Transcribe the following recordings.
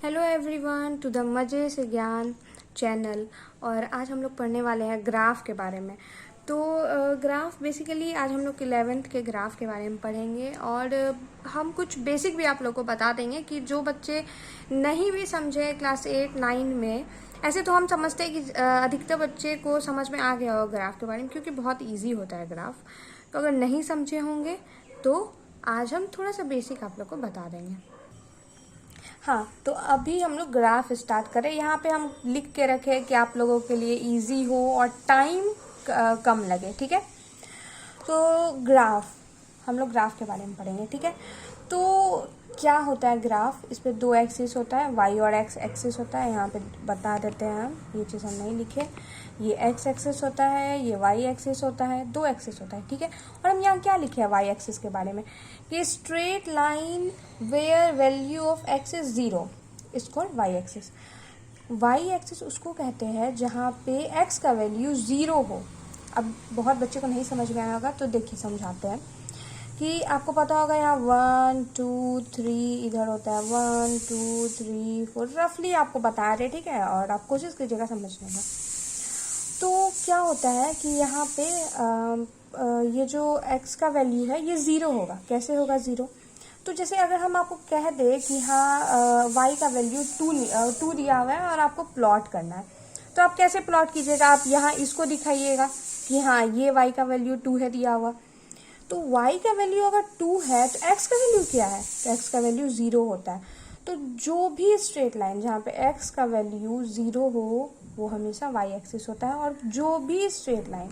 Hello everyone to the मज़े से ज्ञान चैनल। और आज हम लोग पढ़ने वाले हैं ग्राफ के बारे में। तो ग्राफ बेसिकली आज हम लोग 11th के ग्राफ के बारे में पढ़ेंगे और हम कुछ बेसिक भी आप लोग को बता देंगे कि जो बच्चे नहीं भी समझे क्लास 8-9 में। ऐसे तो हम समझते हैं कि अधिकतर बच्चे को समझ में आ गया होगा ग्राफ के बारे में, क्योंकि बहुत ईजी होता है ग्राफ। तो अगर नहीं समझे होंगे तो आज हम थोड़ा सा बेसिक आप लोग को बता देंगे। हाँ, तो अभी हम लोग ग्राफ स्टार्ट करें। यहाँ पे हम लिख के रखे कि आप लोगों के लिए इजी हो और टाइम कम लगे, ठीक है। तो ग्राफ, हम लोग ग्राफ के बारे में पढ़ेंगे, ठीक है। तो क्या होता है ग्राफ? इस पे 2 एक्सिस होता है, वाई और एक्स एक्सिस होता है। यहाँ पे बता देते हैं हम, ये चीज़ हम नहीं लिखे। ये एक्स एक्सिस होता है, ये वाई एक्सिस होता है, 2 एक्सिस होता है, ठीक है। और हम यहाँ क्या लिखे हैं वाई एक्सिस के बारे में कि straight line where value of X is 0 is called Y axis. Y axis उसको कहते हैं जहाँ पे एक्स का वैल्यू 0 हो। अब बहुत बच्चे को नहीं समझ में आया होगा, तो देखिए समझाते हैं कि आपको पता होगा यहाँ 1 2 3 इधर होता है, 1 2 3 4 रफली आपको बता रहे, ठीक है। और आप कोशिश कीजिएगा समझने का। तो क्या होता है कि यहाँ पे ये जो x का वैल्यू है ये 0 होगा। कैसे होगा 0? तो जैसे अगर हम आपको कह दे कि हाँ y का वैल्यू 2 दिया हुआ है और आपको प्लॉट करना है, तो आप कैसे प्लॉट कीजिएगा? आप यहाँ इसको दिखाइएगा कि हाँ ये y का वैल्यू 2 है दिया हुआ। तो y का वैल्यू अगर 2 है तो x का वैल्यू क्या है? तो x का वैल्यू 0 होता है। तो जो भी स्ट्रेट लाइन जहाँ पे x का वैल्यू 0 हो वो हमेशा y एक्सिस होता है, और जो भी स्ट्रेट लाइन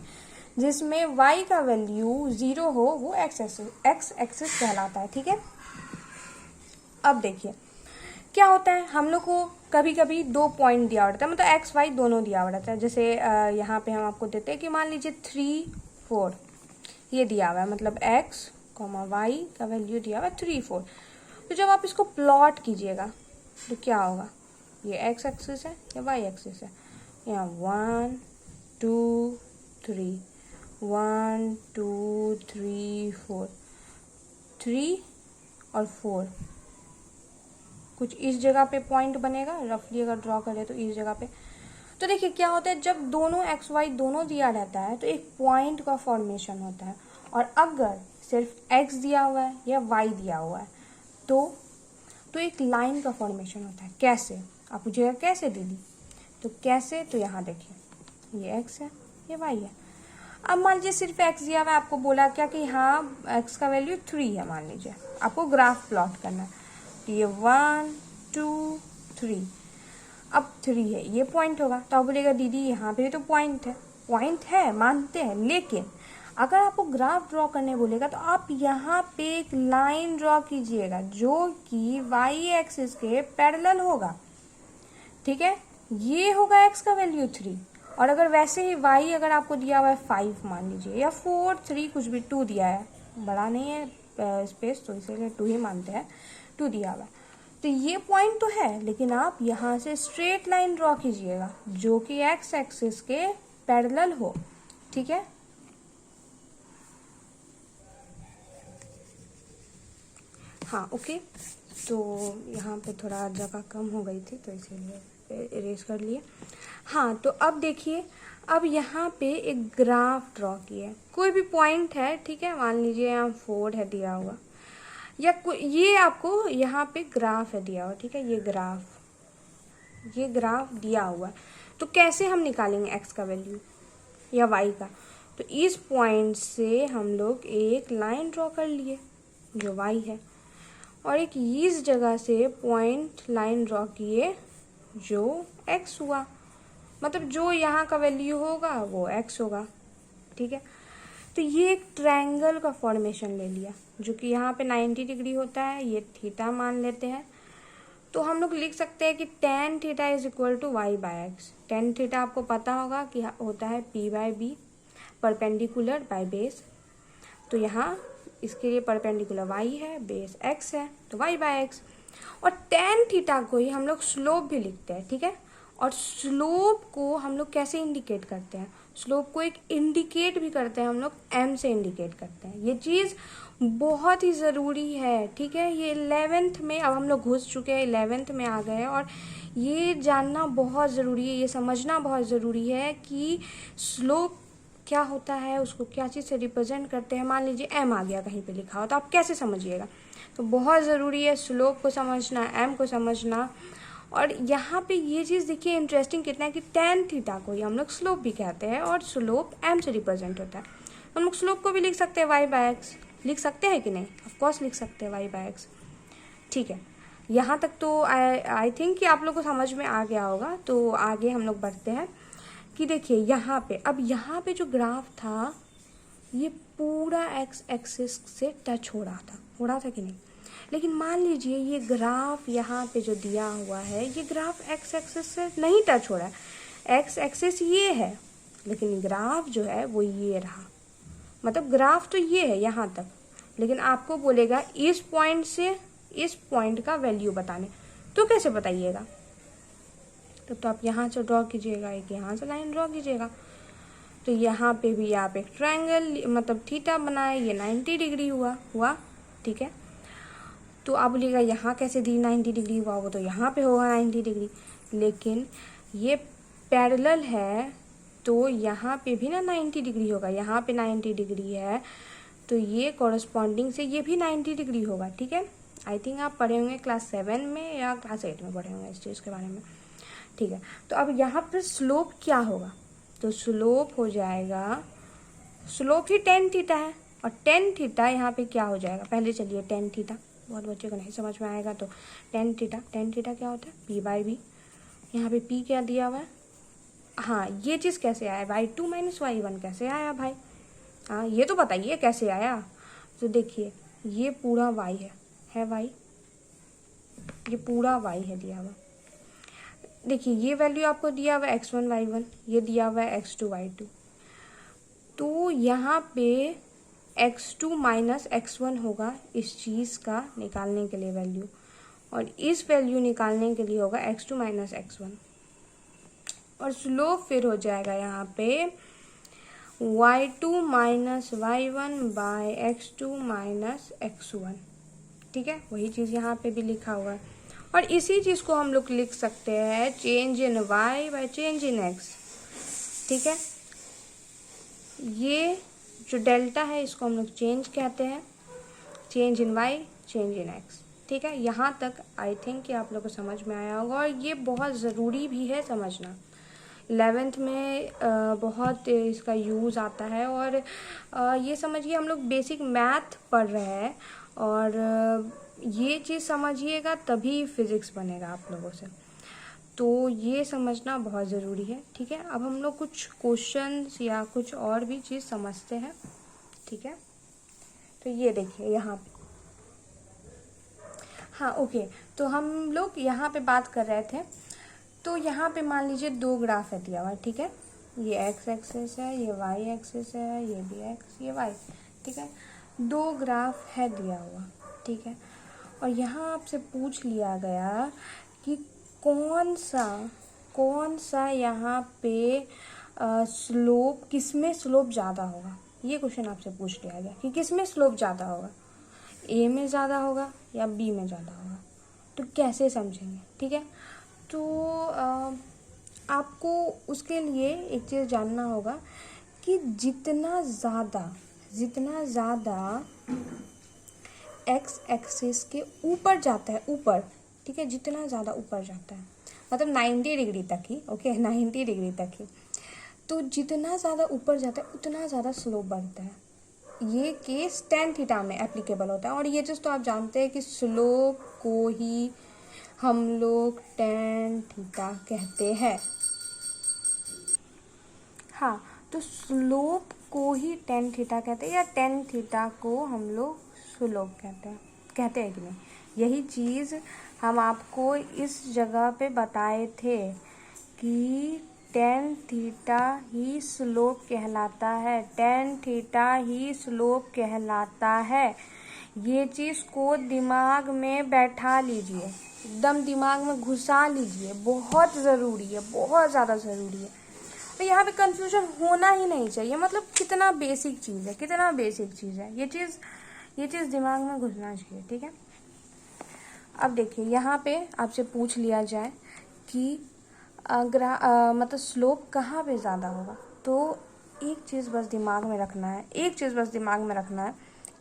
जिसमें y का वैल्यू 0 हो वो x एक्सिस कहलाता है, ठीक है। अब देखिए क्या होता है, हम लोग को कभी कभी 2 पॉइंट दिया होता है, मतलब x y दोनों दिया हुआ रहता है। जैसे यहाँ पे हम आपको देते हैं कि मान लीजिए 3 4 ये दिया हुआ है, मतलब x y का वैल्यू दिया हुआ है 3 4। तो जब आप इसको प्लॉट कीजिएगा तो क्या होगा? ये x एक्सिस है, या y एक्सिस है। यहाँ 1 2 3 1 2 3 4 3 और 4 कुछ इस जगह पे पॉइंट बनेगा, रफली अगर ड्रॉ करें तो इस जगह पे। तो देखिए क्या होता है, जब दोनों एक्स वाई दोनों दिया रहता है तो एक पॉइंट का फॉर्मेशन होता है। और अगर सिर्फ एक्स दिया हुआ है या वाई दिया हुआ है तो एक लाइन का फॉर्मेशन होता है। कैसे? आप पूछिएगा कैसे दीदी? तो कैसे? तो यहाँ देखिए ये एक्स है, ये वाई है। अब मान लीजिए सिर्फ एक्स दिया हुआ है, आपको बोला क्या कि हाँ एक्स का वैल्यू 3 है, मान लीजिए आपको ग्राफ प्लॉट करना है। तो ये 1 2 3, अब 3 है, ये पॉइंट होगा। तो आप बोलेगा दीदी यहाँ पे भी तो पॉइंट है मानते हैं, लेकिन अगर आपको ग्राफ ड्रॉ करने बोलेगा तो आप यहाँ पे एक लाइन ड्रॉ कीजिएगा जो कि वाई एक्सिस के पैरेलल होगा, ठीक है। ये होगा एक्स का वैल्यू 3, और अगर वैसे ही वाई अगर आपको दिया हुआ है 5 मान लीजिए, या 4 3 कुछ भी, 2 दिया है, बड़ा नहीं है स्पेस तो इसीलिए 2 ही मानते हैं, 2 दिया हुआ है। तो ये पॉइंट तो है, लेकिन आप यहाँ से स्ट्रेट लाइन ड्रॉ कीजिएगा जो कि एक्स एक्सिस के पैरेलल हो, ठीक है। हाँ ओके, तो यहाँ पे थोड़ा जगह कम हो गई थी तो इसीलिए इरेज कर लिए। हाँ, तो अब देखिए, अब यहाँ पे एक ग्राफ ड्रॉ किया है, कोई भी पॉइंट है, ठीक है। मान लीजिए यहाँ 4 है दिया हुआ, या ये आपको यहाँ पे ग्राफ है दिया हुआ, ठीक है। ये ग्राफ दिया हुआ है। तो कैसे हम निकालेंगे एक्स का वैल्यू या वाई का? तो इस पॉइंट से हम लोग एक लाइन ड्रॉ कर लिए जो वाई है, और एक इस जगह से पॉइंट लाइन ड्रॉ किए जो x हुआ, मतलब जो यहाँ का वैल्यू होगा वो x होगा, ठीक है। तो ये एक ट्रायंगल का फॉर्मेशन ले लिया जो कि यहाँ पे 90 डिग्री होता है, ये थीटा मान लेते हैं। तो हम लोग लिख सकते हैं कि tan theta is equal to Y by X. tan theta आपको पता होगा कि होता है p by B, perpendicular by base. तो यहाँ इसके लिए परपेंडिकुलर y है, बेस x है, तो y बाय एक्स। और tan थीटा को ही हम लोग स्लोप भी लिखते हैं, ठीक है। और स्लोप को हम लोग कैसे इंडिकेट करते हैं? स्लोप को एक इंडिकेट भी करते हैं हम लोग, एम से इंडिकेट करते हैं। ये चीज़ बहुत ही ज़रूरी है, ठीक है। ये 11th में, अब हम लोग घुस चुके हैं 11th में आ गए, और ये जानना बहुत ज़रूरी है, ये समझना बहुत ज़रूरी है कि स्लोप क्या होता है, उसको क्या चीज़ से रिप्रेजेंट करते हैं। मान लीजिए एम आ गया कहीं पे लिखा हो, तो आप कैसे समझिएगा। तो बहुत ज़रूरी है स्लोप को समझना, एम को समझना। और यहाँ पे ये चीज़ देखिए इंटरेस्टिंग कितना है कि tan थीटा को ही हम लोग स्लोप भी कहते हैं, और स्लोप m से रिप्रेजेंट होता है। हम लोग स्लोप को भी लिख सकते हैं y/x, लिख सकते हैं कि नहीं, ऑफकोर्स लिख सकते हैं y/x, ठीक है। यहाँ तक तो आई थिंक कि आप लोग को समझ में आ गया होगा। तो आगे हम लोग बढ़ते हैं कि देखिए यहाँ पे, अब यहाँ पे जो ग्राफ था ये पूरा x एक्सिस से टच हो रहा था कि नहीं। लेकिन मान लीजिए ये ग्राफ यहाँ पे जो दिया हुआ है, ये ग्राफ x एक्सिस से नहीं टच हो रहा है। x एक्सिस ये है, लेकिन ग्राफ जो है वो ये रहा। मतलब ग्राफ तो ये है यहाँ तक, लेकिन आपको बोलेगा इस पॉइंट से इस पॉइंट का वैल्यू बताने, तो कैसे बताइएगा। तो आप यहाँ से ड्रॉ कीजिएगा, एक यहाँ से लाइन ड्रॉ कीजिएगा। तो यहाँ पे भी आप एक ट्रायंगल मतलब थीटा बनाए, ये 90 डिग्री हुआ, ठीक है। तो आप बोलिएगा यहाँ कैसे दी 90 डिग्री हुआ, वो तो यहाँ पे होगा 90 डिग्री, लेकिन ये पैरेलल है तो यहाँ पे भी ना 90 डिग्री होगा। यहाँ पे 90 डिग्री है तो ये कॉरस्पॉन्डिंग से ये भी 90 डिग्री होगा, ठीक है। आई थिंक आप पढ़े होंगे क्लास 7 में या क्लास 8 में पढ़े होंगे इस चीज़ के बारे में, ठीक है। तो अब यहाँ पर स्लोप क्या होगा, तो स्लोप हो जाएगा, स्लोप ही tan थीटा है, और tan थीटा यहाँ पे क्या हो जाएगा, पहले चलिए tan थीटा, बहुत बच्चे को नहीं समझ में आएगा। तो tan थीटा क्या होता है, p/b। यहाँ पे p क्या दिया हुआ है, हाँ ये चीज़ कैसे आया, y2 - y1 कैसे आया भाई, हाँ ये तो बताइए कैसे आया। तो देखिए ये पूरा y है y, ये पूरा y है दिया हुआ। देखिए ये वैल्यू आपको दिया हुआ है x1 y1, ये दिया हुआ है x2 y2। तो यहाँ पे x2 - x1 होगा इस चीज़ का निकालने के लिए वैल्यू, और इस वैल्यू निकालने के लिए होगा x2 - x1, और स्लोप फिर हो जाएगा यहाँ पे y2 - y1 by x2 - x1, ठीक है। वही चीज़ यहाँ पे भी लिखा हुआ है, और इसी चीज़ को हम लोग लिख सकते हैं change in y by change in x, ठीक है। ये जो डेल्टा है इसको हम लोग चेंज कहते हैं, change in y change in x, ठीक है। यहाँ तक आई थिंक कि आप लोग को समझ में आया होगा, और ये बहुत ज़रूरी भी है समझना। 11th में बहुत इसका यूज़ आता है, और ये समझिए हम लोग बेसिक मैथ पढ़ रहे हैं, और ये चीज़ समझिएगा तभी फिज़िक्स बनेगा आप लोगों से। तो ये समझना बहुत ज़रूरी है, ठीक है। अब हम लोग कुछ क्वेश्चंस या कुछ और भी चीज़ समझते हैं, ठीक है। तो ये देखिए यहाँ पे, हाँ ओके, तो हम लोग यहाँ पे बात कर रहे थे। तो यहाँ पे मान लीजिए दो ग्राफ है दिया हुआ, ठीक है। ये x एक्सिस है, ये y एक्सिस है, ये भी x, ये y, ठीक है। दो ग्राफ है दिया हुआ, ठीक है। और यहाँ आपसे पूछ लिया गया कि कौन सा यहाँ पे स्लोप, किस में स्लोप ज़्यादा होगा। ये क्वेश्चन आपसे पूछ लिया गया कि किस में स्लोप ज़्यादा होगा, a में ज़्यादा होगा या b में ज़्यादा होगा। तो कैसे समझेंगे, ठीक है। तो आपको उसके लिए एक चीज़ जानना होगा कि जितना ज़्यादा x एक्सिस के ऊपर जाता है, ऊपर, ठीक है, जितना ज़्यादा ऊपर जाता है, मतलब 90 डिग्री तक ही, ओके 90 डिग्री तक ही, तो जितना ज़्यादा ऊपर जाता है उतना ज़्यादा स्लोप बढ़ता है। ये केस tan थीटा में एप्लीकेबल होता है, और ये चीज़ तो आप जानते हैं कि स्लोप को ही हम लोग tan थीटा कहते हैं। हाँ, तो स्लोप को ही tan थीटा कहते हैं, या tan थीटा को हम लोग स्लोप कहते हैं कि नहीं। यही चीज़ हम आपको इस जगह पे बताए थे कि tan थीटा ही स्लोप कहलाता है, tan थीटा ही स्लोप कहलाता है। ये चीज़ को दिमाग में बैठा लीजिए, एकदम दिमाग में घुसा लीजिए, बहुत ज़रूरी है, बहुत ज़्यादा ज़रूरी है। और यहाँ पे कंफ्यूजन होना ही नहीं चाहिए। मतलब कितना बेसिक चीज़ है, कितना बेसिक चीज़ है, ये चीज़ दिमाग में घुसना चाहिए, ठीक है। अब देखिए यहाँ पे आपसे पूछ लिया जाए कि मतलब स्लोप कहाँ पे ज़्यादा होगा, तो एक चीज़ बस दिमाग में रखना है, एक चीज़ बस दिमाग में रखना है।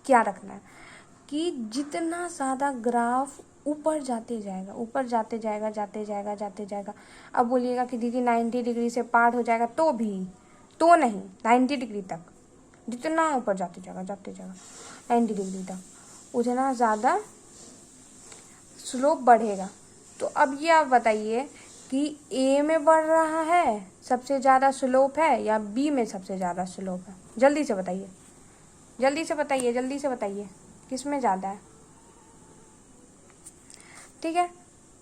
क्या रखना है कि जितना ज़्यादा ग्राफ ऊपर जाते जाएगा, ऊपर जाते जाएगा, जाते जाएगा, जाते जाएगा। अब बोलिएगा कि दीदी 90 डिग्री से पार हो जाएगा, तो भी तो नहीं, 90 डिग्री तक जितना ऊपर जाते जाएगा, जाते जाएगा 90 डिग्री तक, उतना ज़्यादा स्लोप बढ़ेगा। तो अब ये आप बताइए कि ए में बढ़ रहा है सबसे ज़्यादा स्लोप है या बी में सबसे ज़्यादा स्लोप है? जल्दी से बताइए, जल्दी से बताइए, जल्दी से बताइए किस में ज़्यादा है, ठीक है।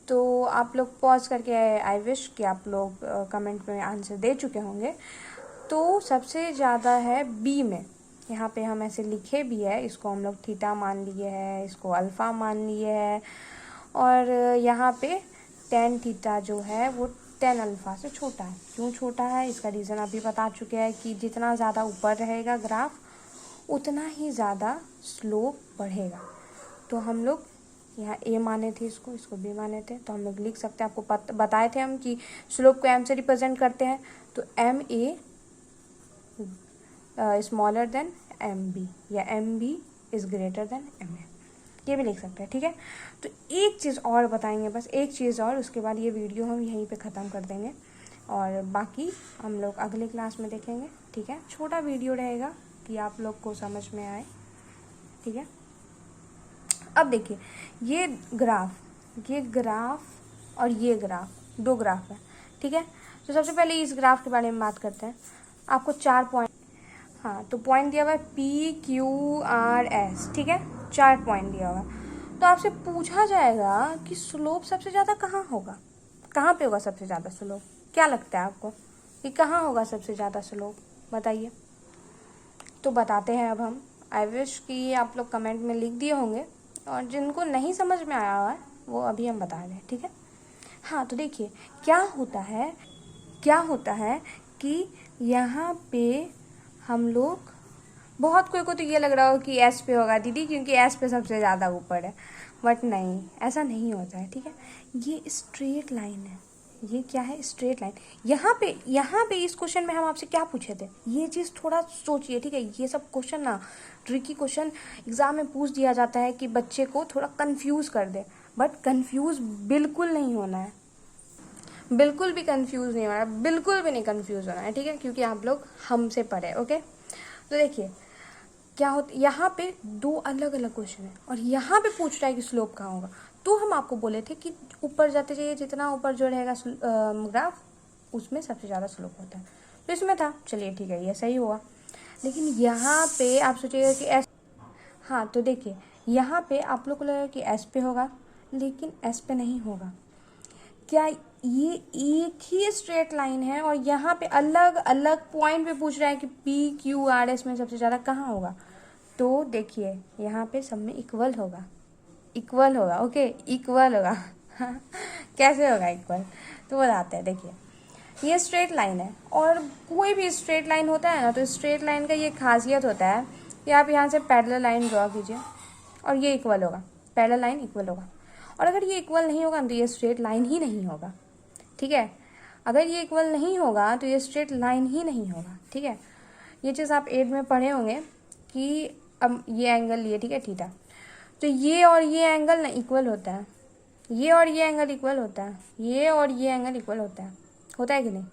तो आप लोग पॉज करके, आई विश कि आप लोग कमेंट में आंसर दे चुके होंगे। तो सबसे ज़्यादा है बी में। यहाँ पे हम ऐसे लिखे भी है, इसको हम लोग थीटा मान लिए है, इसको अल्फ़ा मान लिए है, और यहाँ पे टेन थीटा जो है वो टेन अल्फ़ा से छोटा है। क्यों छोटा है इसका रीज़न अभी बता चुके हैं कि जितना ज़्यादा ऊपर रहेगा ग्राफ उतना ही ज़्यादा स्लोप बढ़ेगा। तो हम लोग यहाँ ए माने थे, इसको बी माने थे, तो हम लोग लिख सकते हैं। आपको बताए थे हम कि स्लोप को एम से रिप्रेजेंट करते हैं, तो M A smaller than M B, या M B is greater than M A, ये भी लिख सकते हैं, ठीक है। तो एक चीज़ और बताएंगे, बस एक चीज़ और, उसके बाद ये वीडियो हम यहीं पे ख़त्म कर देंगे और बाकी हम लोग अगले क्लास में देखेंगे, ठीक है। छोटा वीडियो रहेगा कि आप लोग को समझ में आए, ठीक है। अब देखिए ये ग्राफ और ये ग्राफ, दो ग्राफ है, ठीक है। तो सबसे पहले इस ग्राफ के बारे में बात करते हैं। आपको 4 पॉइंट, हाँ तो पॉइंट दिया हुआ है PQRS, ठीक है, 4 पॉइंट दिया हुआ है। तो आपसे पूछा जाएगा कि स्लोप सबसे ज़्यादा कहाँ होगा, कहाँ पे होगा सबसे ज़्यादा स्लोप? क्या लगता है आपको कि कहाँ होगा सबसे ज़्यादा स्लोप, बताइए। तो बताते हैं अब हम। आई विश कि आप लोग कमेंट में लिख दिए होंगे, और जिनको नहीं समझ में आया हुआ है वो अभी हम बता रहे हैं, ठीक है। हाँ तो देखिए क्या होता है कि यहाँ पे हम लोग, बहुत कोई को तो ये लग रहा हो कि एस पे होगा दीदी क्योंकि एस पे सबसे ज़्यादा ऊपर है, बट नहीं, ऐसा नहीं होता है, ठीक है। ये स्ट्रेट लाइन है, ये क्या है, स्ट्रेट लाइन। यहाँ पे इस क्वेश्चन में हम आपसे क्या पूछे थे, ये चीज़ थोड़ा सोचिए, ठीक है। ये सब क्वेश्चन ना ट्रिकी क्वेश्चन एग्जाम में पूछ दिया जाता है कि बच्चे को थोड़ा कंफ्यूज कर दे, बट कंफ्यूज बिल्कुल नहीं होना है, बिल्कुल भी कंफ्यूज नहीं होना है, बिल्कुल भी नहीं कंफ्यूज होना है, ठीक है, क्योंकि आप लोग हमसे पढ़े, ओके। तो देखिए क्या होता, यहाँ पे दो अलग अलग क्वेश्चन है और यहाँ पे पूछ रहा है कि स्लोप कहाँ होगा। तो हम आपको बोले थे कि ऊपर जाते जाइए, जितना ऊपर जो रहेगा ग्राफ उसमें सबसे ज़्यादा स्लोप होता है, तो इसमें था, चलिए ठीक है, ये सही हुआ। लेकिन यहाँ पे आप सोचिएगा कि एस, हाँ तो देखिए यहाँ पे आप लोग को लगेगा कि एस पे होगा, लेकिन एस पे नहीं होगा। क्या ये एक ही स्ट्रेट लाइन है और यहाँ पे अलग अलग पॉइंट पे पूछ रहा है कि PQRS में सबसे ज़्यादा कहाँ होगा? तो देखिए यहाँ पे सब में इक्वल होगा, इक्वल होगा, ओके, इक्वल होगा। कैसे होगा इक्वल, तो बताते हैं। देखिए ये स्ट्रेट लाइन है और कोई भी स्ट्रेट लाइन होता है ना, तो स्ट्रेट लाइन का ये खासियत होता है कि आप यहाँ से पैरेलल लाइन ड्रॉ कीजिए और ये इक्वल होगा, पैरेलल लाइन इक्वल होगा। और अगर ये इक्वल नहीं होगा तो ये स्ट्रेट लाइन ही नहीं होगा, ठीक है। अगर ये इक्वल नहीं होगा तो ये स्ट्रेट लाइन ही नहीं होगा, ठीक है। ये चीज़ आप 8 में पढ़े होंगे कि अब ये एंगल लिए, ठीक है, थीटा, तो ये और ये एंगल ना इक्वल होता है, ये और ये एंगल इक्वल होता है, ये और ये एंगल इक्वल होता है कि नहीं?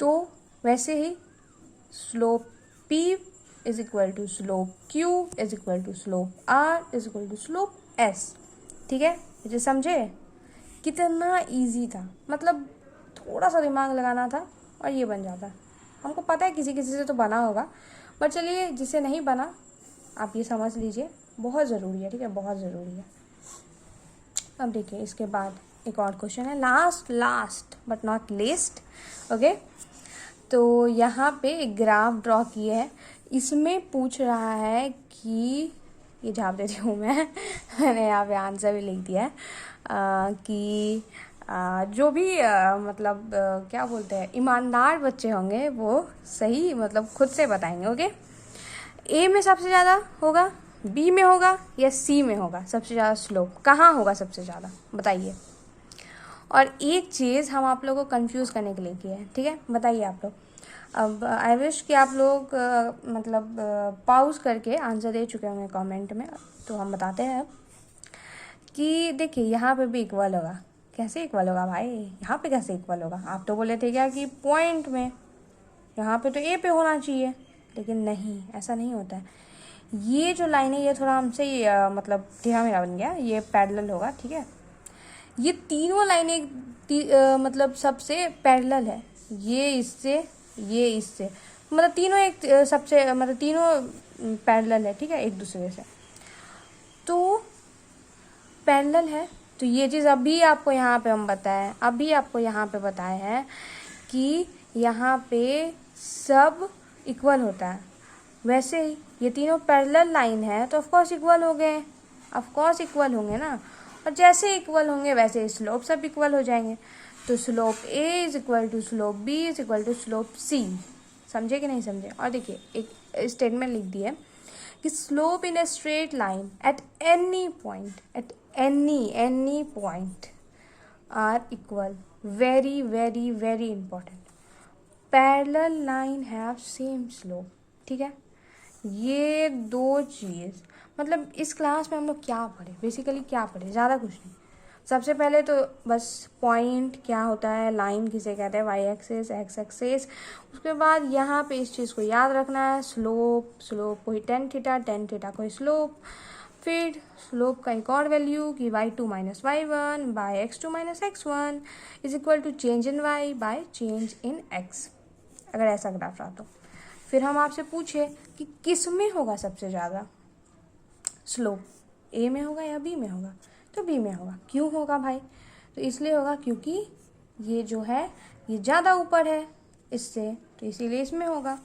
तो वैसे ही slope P is equal to slope Q is equal to slope R is equal to slope S, ठीक है। मुझे समझे कितना इजी था, मतलब थोड़ा सा दिमाग लगाना था और ये बन जाता। हमको पता है किसी किसी से तो बना होगा, पर चलिए जिसे नहीं बना आप ये समझ लीजिए, बहुत ज़रूरी है, ठीक है, बहुत ज़रूरी है। अब देखिए इसके बाद एक और क्वेश्चन है, last but not least, okay. तो यहाँ पे एक ग्राफ ड्रॉ किए है, इसमें पूछ रहा है कि, ये झाप देती हूँ मैंने यहाँ पे आंसर भी लिख दिया है कि जो भी मतलब क्या बोलते हैं, ईमानदार बच्चे होंगे वो सही मतलब खुद से बताएंगे। ओके, ए में सबसे ज़्यादा होगा, बी में होगा या सी में होगा सबसे ज़्यादा स्लोप, कहाँ होगा सबसे ज़्यादा बताइए। और एक चीज़ हम आप लोगों को कंफ्यूज करने के लिए की है, ठीक है, बताइए आप लोग। अब आई विश कि आप लोग मतलब पॉज करके आंसर दे चुके होंगे कमेंट में, तो हम बताते हैं अब कि देखिए यहाँ पे भी इक्वल होगा। कैसे इक्वल होगा भाई, यहाँ पे कैसे इक्वल होगा? आप तो बोले थे क्या कि पॉइंट में, यहाँ पे तो ए पे होना चाहिए, लेकिन नहीं, ऐसा नहीं होता है। ये जो लाइन है ये थोड़ा हमसे मतलब टेढ़ा मेढ़ा बन गया, ये पैरेलल होगा, ठीक है। ये तीनों लाइनें मतलब सबसे पैरेलल है, ये इससे, ये इससे, मतलब तीनों एक सबसे मतलब तीनों पैरेलल है, ठीक है, एक दूसरे से। तो पैरेलल है, तो ये चीज़ अभी आपको यहाँ पे हम बताएं, अभी आपको यहाँ पे बताए हैं कि यहाँ पे सब इक्वल होता है। वैसे ही ये तीनों पैरेलल लाइन है तो ऑफकोर्स इक्वल हो गए, ऑफकोर्स इक्वल होंगे ना। और जैसे इक्वल होंगे वैसे स्लोप सब इक्वल हो जाएंगे। तो slope A is equal to slope B is equal to slope C. समझे कि नहीं समझे? और देखिए एक स्टेटमेंट लिख दी है कि slope in a straight line at any point, at any point are equal. Very very very important, parallel line have same slope, ठीक है। ये दो चीज़ मतलब इस क्लास में हम लोग क्या पढ़े, बेसिकली क्या पढ़े, ज़्यादा कुछ नहीं। सबसे पहले तो बस पॉइंट क्या होता है, लाइन किसे कहते हैं, वाई एक्सिस, एक्स एक्सिस। उसके बाद यहाँ पे इस चीज़ को याद रखना है, स्लोप, स्लोप कोई टेन थीटा कोई स्लोप। फिर स्लोप का एक और वैल्यू कि y2 minus y1 by x2 minus x1 is equal to change in y by change in x, अगर ऐसा ग्राफ रहा तो। फिर हम आपसे पूछे कि किस में होगा सबसे ज़्यादा स्लोप, ए में होगा या बी में होगा, तो बी में होगा। क्यों होगा भाई? तो इसलिए होगा क्योंकि ये जो है ये ज़्यादा ऊपर है इससे, तो इसीलिए इसमें होगा।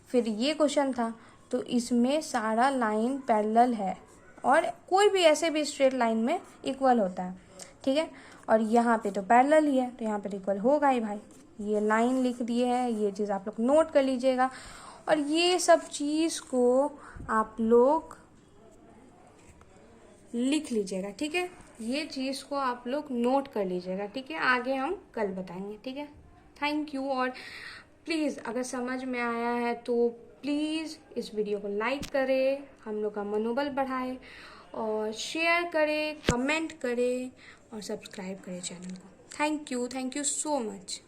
फिर ये क्वेश्चन था, तो इसमें सारा लाइन पैरेलल है और कोई भी ऐसे भी स्ट्रेट लाइन में इक्वल होता है, ठीक है। और यहाँ पे तो पैरेलल ही है, तो यहाँ पे इक्वल होगा ही भाई। ये लाइन लिख दिए है, ये चीज़ आप लोग नोट कर लीजिएगा। और ये सब चीज़ को आप लोग लिख लीजिएगा, ठीक है। ये चीज़ को आप लोग नोट कर लीजिएगा, ठीक है। आगे हम कल बताएंगे, ठीक है। Thank you. और प्लीज़ अगर समझ में आया है तो प्लीज़ इस वीडियो को लाइक करें, हम लोग का मनोबल बढ़ाए, और शेयर करें, कमेंट करें और सब्सक्राइब करें चैनल को। Thank you so much.